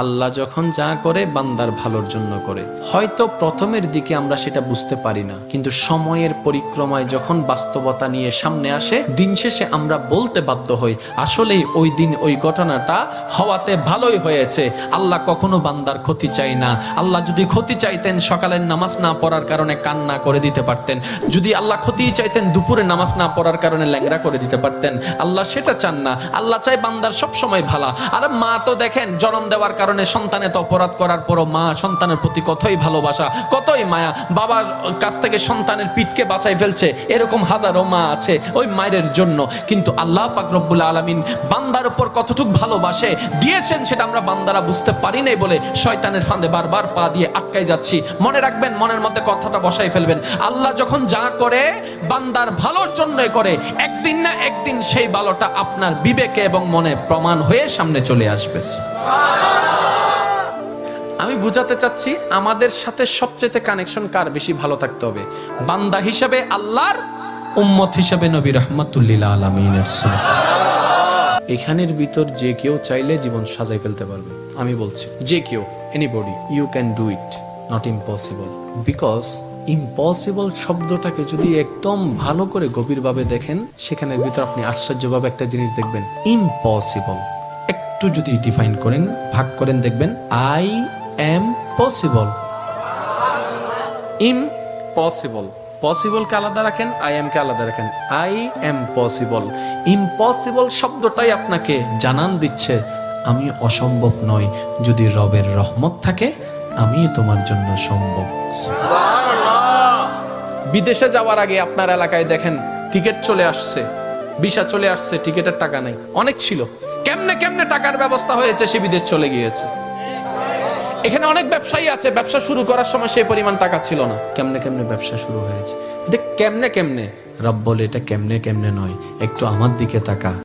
আল্লাহ যখন যা করে বান্দার ভালোর জন্য করে। হয়তো প্রথমের দিকে আমরা সেটা বুঝতে পারি না, কিন্তু সময়ের পরিক্রমায় যখন বাস্তবতা নিয়ে সামনে আসে, দিন শেষে আমরা বলতে বাধ্য হই আসলেই ওই দিন ওই ঘটনাটা হওয়াতে ভালোই হয়েছে। আল্লাহ কখনো বান্দার ক্ষতি চাই না। আল্লাহ যদি ক্ষতি চাইতেন সকালের নামাজ না পড়ার কারণে কান্না করে দিতে পারতেন। যদি আল্লাহ ক্ষতি চাইতেন দুপুরে নামাজ না পড়ার কারণে ল্যাংড়া করে দিতে পারতেন। আল্লাহ সেটা চান না। আল্লাহ চাই বান্দার সব সময় ভালো। আর মা তো দেখেন জন্ম দেওয়ার কারণে সন্তানের তো অপরাধ করার পরও মা সন্তানের প্রতি কতই ভালোবাসা, কতই মায়া। বাবার কাছ থেকে সন্তানের পিঠকে বাঁচাই ফেলছে, এরকম হাজারো মা আছে ওই মায়ের জন্য। কিন্তু আল্লাহ পাক রব্বুল আলামিন বান্দার উপর কতটুক ভালোবাসে দিয়েছেন সেটা আমরা বান্দারা বুঝতে পারি নাই বলে শয়তানের ফাঁদে বারবার পা দিয়ে আটকাই যাচ্ছি। মনে রাখবেন, মনের মধ্যে কথাটা বসাই ফেলবেন, আল্লাহ যখন যা করে বান্দার ভালোর জন্যই করে। একদিন না একদিন সেই ভালোটা আপনার বিবেকে এবং মনে প্রমাণ হয়ে সামনে চলে আসবে। আমি বুঝাতে চাচ্ছি আমাদের সাথে সবচেয়ে কানেকশন কার বেশি ভালো থাকতে হবে, বান্দা হিসেবে আল্লাহর, উম্মত হিসেবে নবী রাহমাতুল লিল আলামিনের। এখানের ভিতর যে কেউ চাইলে জীবন সাজাই ফেলতে পারবে। আমি বলছি যে কেউ, anybody, you can do it, not impossible. Because impossible শব্দটাকে যদি একদম ভালো করে গভীরভাবে দেখেন, সেখানের ভিতর আপনি আশ্চর্যভাবে একটা জিনিস দেখবেন। ইম্পসিবল একটু যদি ডিফাইন করেন, ভাগ করেন, দেখবেন I am possible. Impossible, possible কে আলাদা রাখেন, আই এম কে আলাদা রাখেন। I am possible. ইম্পসিবল শব্দটাই আপনাকে জানান দিচ্ছে আমি অসম্ভব নই, যদি রবের রহমত থাকে আমি তোমার জন্য সম্ভব। বিদেশে যাওয়ার আগে আপনার এলাকায় দেখেন টিকিট চলে আসছে, ভিসা চলে আসছে, টিকিটের টাকা নাই। অনেক ছিল, কেমনে কেমনে টাকার ব্যবস্থা হয়েছে, সে বিদেশ চলে গিয়েছে। এখানে অনেক ব্যবসায়ী আছে, ব্যবসা শুরু করার সময় সেই পরিমাণ টাকা ছিল না, কেমনে কেমনে ব্যবসা শুরু হয়েছে। এটা কেমনে কেমনে, রব বলে এটা কেমনে কেমনে নয়, একটু আমার দিকে তাকা।